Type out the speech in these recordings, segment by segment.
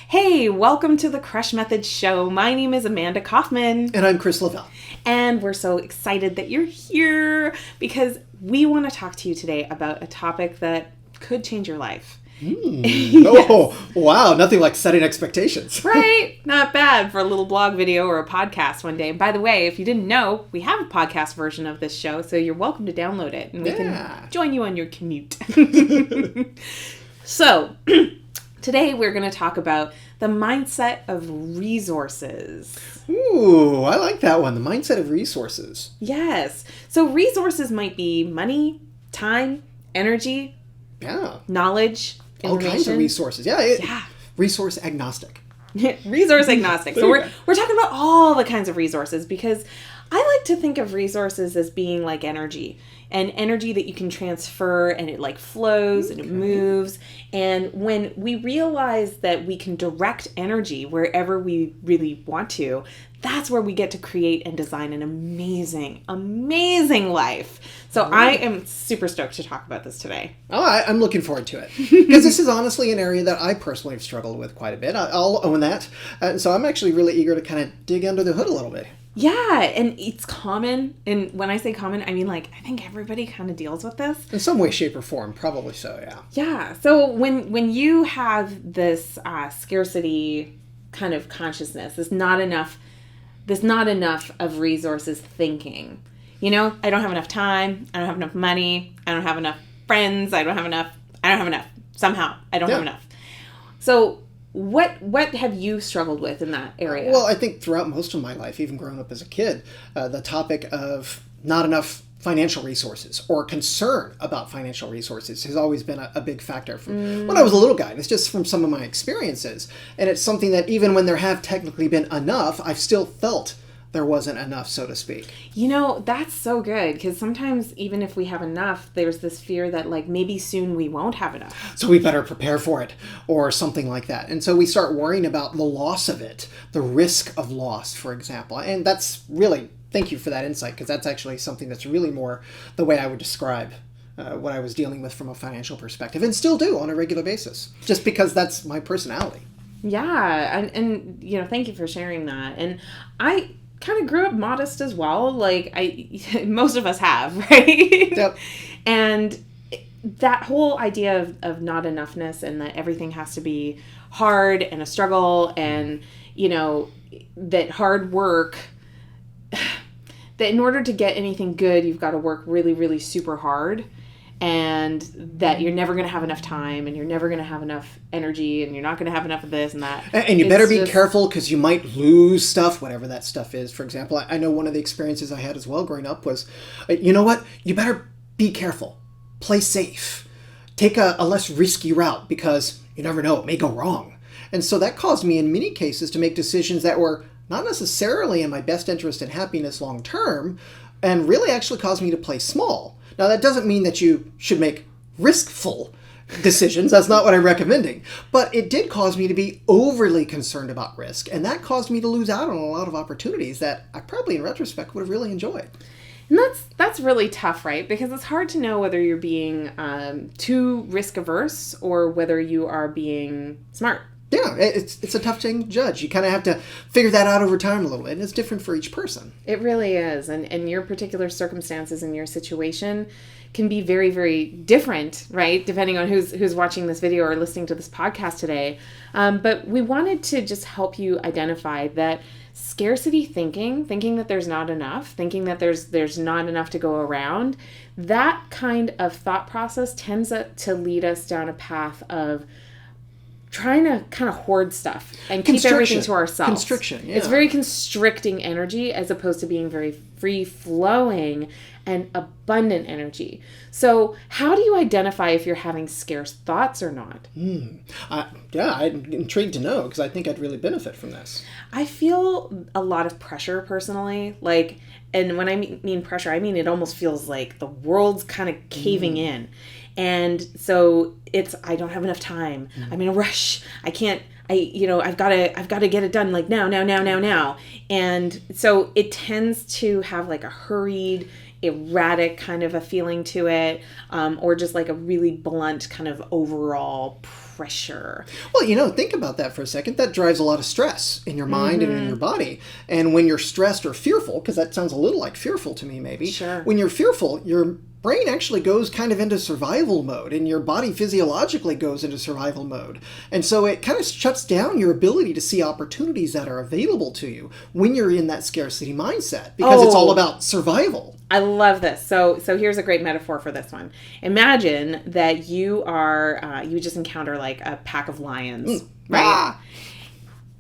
Hey, welcome to the Crush Method Show. My name is Amanda Kaufman. And I'm Chris Lavelle. And we're so excited that you're here because we want to talk to you today about a topic that could change your life. Yes. Oh, wow. Nothing like setting expectations. Right? Not bad for a little blog video or a podcast one day. And by the way, if you didn't know, we have a podcast version of this show, so you're welcome to download it. And we can join you on your commute. So, today we're going to talk about the mindset of resources. Ooh, I like that one. The mindset of resources. Yes. So resources might be money, time, energy, knowledge, all kinds of resources. Yeah. Resource agnostic. Resource agnostic. So we're talking about all the kinds of resources because I like to think of resources as being like energy. And energy that you can transfer and it like flows and it moves. And when we realize that we can direct energy wherever we really want to, that's where we get to create and design an amazing, amazing life. So I am super stoked to talk about this today. Oh, I'm looking forward to it. Because this is honestly an area that I personally have struggled with quite a bit. I'll own that. So I'm actually really eager to kind of dig under the hood a little bit. Yeah, and it's common. And when I say common, I mean, like, I think everybody kind of deals with this. In some way, shape, or form. Probably so, yeah. Yeah. So when you have this scarcity kind of consciousness, this not enough of resources thinking. You know, I don't have enough time. I don't have enough money. I don't have enough friends. I don't have enough. Somehow, I don't have enough. So what have you struggled with in that area? Well, I think throughout most of my life, even growing up as a kid, the topic of not enough financial resources or concern about financial resources has always been a big factor from when I was a little guy. And it's just from some of my experiences. And it's something that even when there have technically been enough, I've still felt there wasn't enough, so to speak. You know, that's so good because sometimes even if we have enough, there's this fear that like maybe soon we won't have enough. So we better prepare for it or something like that. And so we start worrying about the loss of it, the risk of loss, for example. And that's really, thank you for that insight because that's actually something that's really more the way I would describe what I was dealing with from a financial perspective and still do on a regular basis, just because that's my personality. Yeah. And you know, thank you for sharing that. And I kind of grew up modest as well. Like most of us have, right? Yep. And that whole idea of not enoughness and that everything has to be hard and a struggle and, you know, that hard work, that in order to get anything good, you've got to work really, really super hard. And that you're never going to have enough time and you're never going to have enough energy and you're not going to have enough of this and that. And you better be careful because you might lose stuff, whatever that stuff is. For example, I know one of the experiences I had as well growing up was, you know what? You better be careful. Play safe. Take a less risky route because you never know. It may go wrong. And so that caused me in many cases to make decisions that were not necessarily in my best interest and happiness long term and really actually caused me to play small. Now, that doesn't mean that you should make riskful decisions. That's not what I'm recommending. But it did cause me to be overly concerned about risk. And that caused me to lose out on a lot of opportunities that I probably, in retrospect, would have really enjoyed. And that's really tough, right? Because it's hard to know whether you're being too risk averse or whether you are being smart. Yeah, it's a tough thing to judge. You kind of have to figure that out over time a little bit, and it's different for each person. It really is, and your particular circumstances and your situation can be very, very different, right? Depending on who's watching this video or listening to this podcast today. But we wanted to just help you identify that scarcity thinking that there's not enough, thinking that there's not enough to go around, that kind of thought process tends to lead us down a path of trying to kind of hoard stuff and keep everything to ourselves. Constriction, yeah. It's very constricting energy as opposed to being very free-flowing and abundant energy. So how do you identify if you're having scarce thoughts or not? I'm intrigued to know because I think I'd really benefit from this. I feel a lot of pressure personally. Like, and when I mean pressure, I mean it almost feels like the world's kind of caving in. And so I don't have enough time. I'm in a rush. I've got to get it done like now. And so it tends to have like a hurried, erratic kind of a feeling to it, or just like a really blunt kind of overall pressure. Well, think about that for a second. That drives a lot of stress in your mind and in your body. And when you're stressed or fearful, because that sounds a little like fearful to me, maybe. Sure. When you're fearful, your brain actually goes kind of into survival mode, and your body physiologically goes into survival mode. And so it kind of shuts down your ability to see opportunities that are available to you when you're in that scarcity mindset, because it's all about survival. I love this. So here's a great metaphor for this one. Imagine that you just encounter like a pack of lions, right? Ah!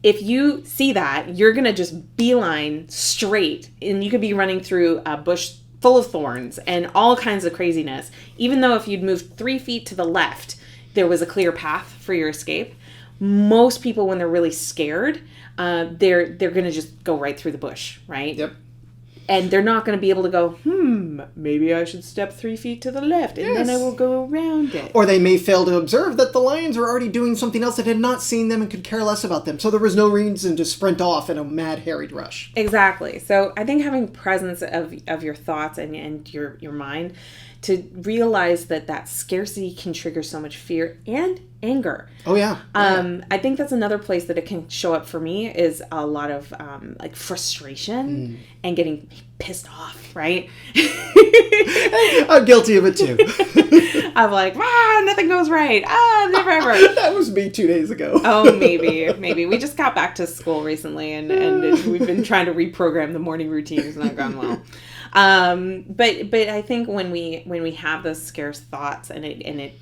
If you see that, you're going to just beeline straight, and you could be running through a bush full of thorns and all kinds of craziness. Even though if you'd moved 3 feet to the left, there was a clear path for your escape. Most people, when they're really scared, they're going to just go right through the bush, right? Yep. And they're not going to be able to go, maybe I should step 3 feet to the left, and then I will go around it. Or they may fail to observe that the lions are already doing something else that had not seen them and could care less about them. So there was no reason to sprint off in a mad, harried rush. Exactly. So I think having presence of your thoughts and your mind, to realize that scarcity can trigger so much fear and anger. Oh, yeah. I think that's another place that it can show up for me, is a lot of like frustration and getting pissed off, right? I'm guilty of it too. I'm like, nothing goes right. Never ever. That was me 2 days ago. Oh, maybe. We just got back to school recently, and we've been trying to reprogram the morning routines, and I've gone well. But I think when we have those scarce thoughts, and it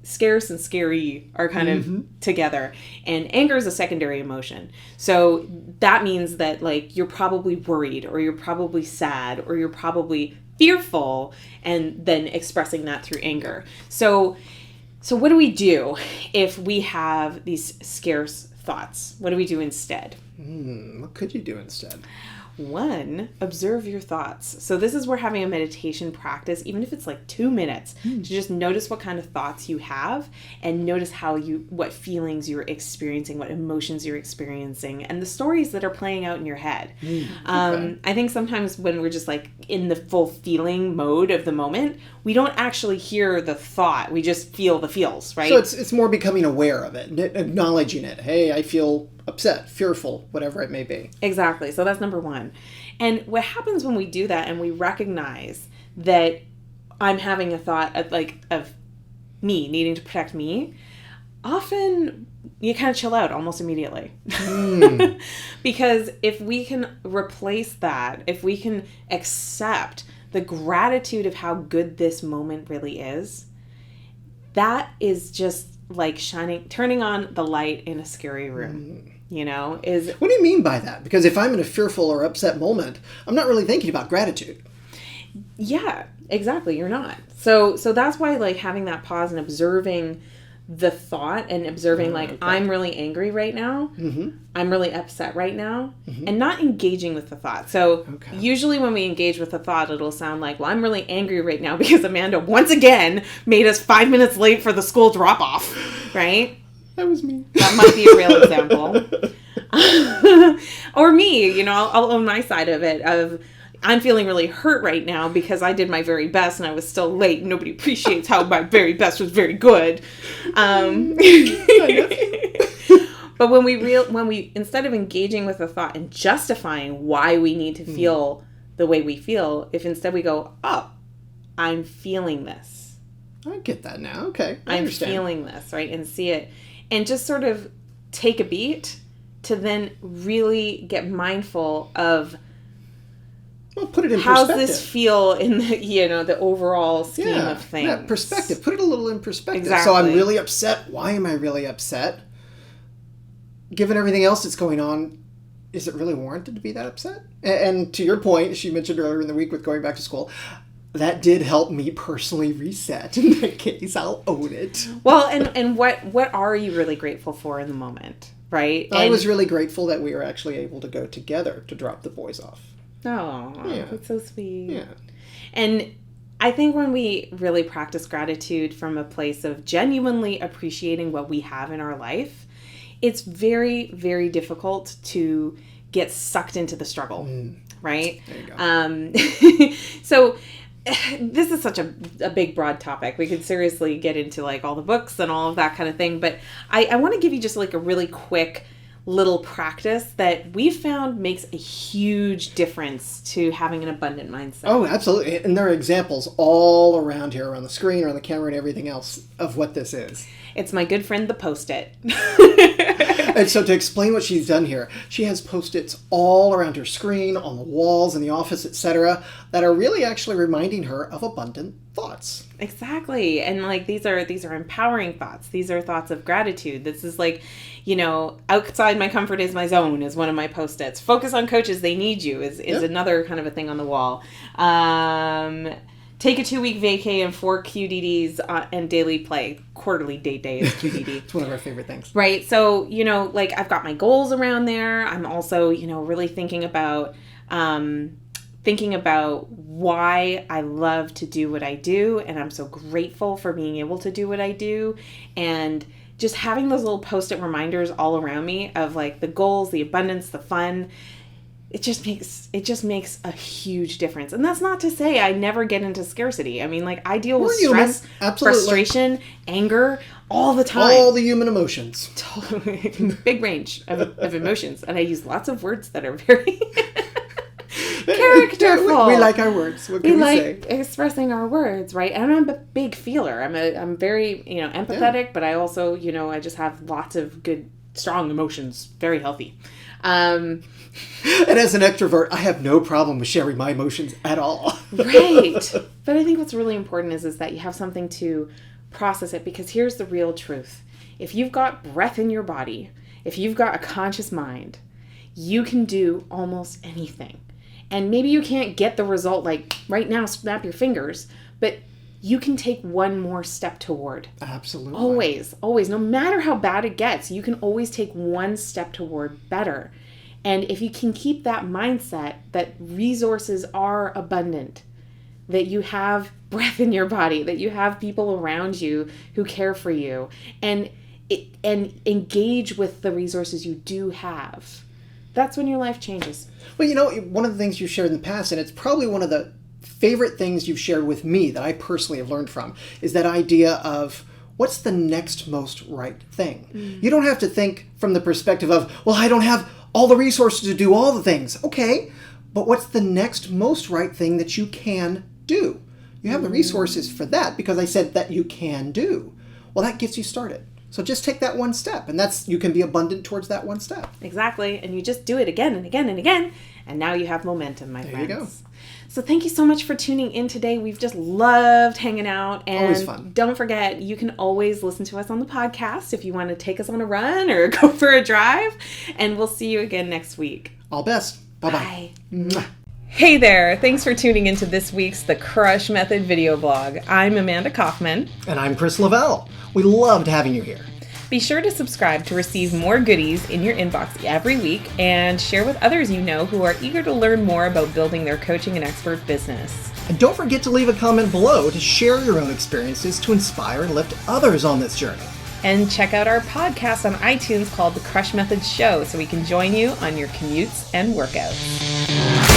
scarce and scary are kind of together, and anger is a secondary emotion. So that means that like you're probably worried, or you're probably sad, or you're probably fearful, and then expressing that through anger. So what do we do if we have these scarce thoughts? What do we do instead? What could you do instead? 1, observe your thoughts. So this is where having a meditation practice, even if it's like 2 minutes, to just notice what kind of thoughts you have, and notice what feelings you're experiencing, what emotions you're experiencing, and the stories that are playing out in your head. Okay. I think sometimes when we're just like in the full feeling mode of the moment, we don't actually hear the thought. We just feel the feels, right? So it's more becoming aware of it, acknowledging it. Hey, I feel upset, fearful, whatever it may be. Exactly. So that's number 1. And what happens when we do that and we recognize that I'm having a thought of me needing to protect me, often you kind of chill out almost immediately. Because if we can replace that, if we can accept the gratitude of how good this moment really is, that is just like turning on the light in a scary room. What do you mean by that? Because if I'm in a fearful or upset moment, I'm not really thinking about gratitude. Yeah, exactly. You're not. So that's why like having that pause and observing the thought, and observing I'm really angry right now. I'm really upset right now, and not engaging with the thought. So usually when we engage with the thought, it'll sound like, well, I'm really angry right now because Amanda once again made us 5 minutes late for the school drop off, right? That was me. That might be a real example. Or me, I'll own my side of it, of I'm feeling really hurt right now because I did my very best and I was still late. Nobody appreciates how my very best was very good. But when we instead of engaging with the thought and justifying why we need to feel the way we feel, if instead we go, oh, I'm feeling this. I get that now. Okay. I'm feeling this, right? And see it. And just sort of take a beat to then really get mindful of put it in how perspective. Does this feel in the the overall scheme of things? Yeah, perspective. Put it a little in perspective. Exactly. So I'm really upset. Why am I really upset? Given everything else that's going on, is it really warranted to be that upset? And to your point, she mentioned earlier in the week with going back to school, that did help me personally reset. In that case, I'll own it. Well, and what are you really grateful for in the moment, right? I was really grateful that we were actually able to go together to drop the boys off. Oh, yeah. That's so sweet. Yeah. And I think when we really practice gratitude from a place of genuinely appreciating what we have in our life, it's very, very difficult to get sucked into the struggle, right? There you go. So this is such a big, broad topic. We could seriously get into like all the books and all of that kind of thing. But I want to give you just like a really quick little practice that we've found makes a huge difference to having an abundant mindset. Oh, absolutely. And there are examples all around here, around the screen, around the camera, and everything else of what this is. It's my good friend, the Post-it. And so to explain what she's done here, she has Post-its all around her screen, on the walls, in the office, etc., that are really actually reminding her of abundant thoughts. Exactly. And like these are empowering thoughts. These are thoughts of gratitude. This is like, outside my comfort is my zone is one of my Post-its. Focus on coaches, they need you is another kind of a thing on the wall. Take a 2-week vacay and 4 QDDs and daily play. Quarterly date day is QDD. It's one of our favorite things. Right. So, like I've got my goals around there. I'm also, really thinking about why I love to do what I do. And I'm so grateful for being able to do what I do. And just having those little Post-it reminders all around me of like the goals, the abundance, the fun. It just makes a huge difference. And that's not to say I never get into scarcity. I mean, like I deal with stress, frustration, anger all the time. All the human emotions. Big range of emotions. And I use lots of words that are very characterful. We like our words. What can we say? We like expressing our words, right? And I'm a big feeler. I'm very, empathetic, but I also, I just have lots of good, strong emotions. Very healthy. And as an extrovert, I have no problem with sharing my emotions at all. Right. But I think what's really important is that you have something to process it, because here's the real truth. If you've got breath in your body, if you've got a conscious mind, you can do almost anything. And maybe you can't get the result like right now, snap your fingers, but you can take one more step toward. Absolutely. Always. No matter how bad it gets, you can always take one step toward better. And if you can keep that mindset that resources are abundant, that you have breath in your body, that you have people around you who care for you, and engage with the resources you do have, that's when your life changes. Well, one of the things you've shared in the past, and it's probably one of the favorite things you've shared with me that I personally have learned from, is that idea of what's the next most right thing. You don't have to think from the perspective of, well, I don't have all the resources to do all the things. Okay, but what's the next most right thing that you can do? You have the resources for that because I said that you can do. Well, that gets you started. So just take that one step, and you can be abundant towards that one step. Exactly, and you just do it again and again and again, and now you have momentum, my friends. There you go. So thank you so much for tuning in today. We've just loved hanging out. And always fun. Don't forget, you can always listen to us on the podcast if you want to take us on a run or go for a drive. And we'll see you again next week. All best. Bye-bye. Bye. Hey there. Thanks for tuning into this week's The C.R.U.S.H Method video blog. I'm Amanda Kaufman. And I'm Chris Lavelle. We loved having you here. Be sure to subscribe to receive more goodies in your inbox every week, and share with others you know who are eager to learn more about building their coaching and expert business. And don't forget to leave a comment below to share your own experiences to inspire and lift others on this journey. And check out our podcast on iTunes called The C.R.U.S.H Method Show so we can join you on your commutes and workouts.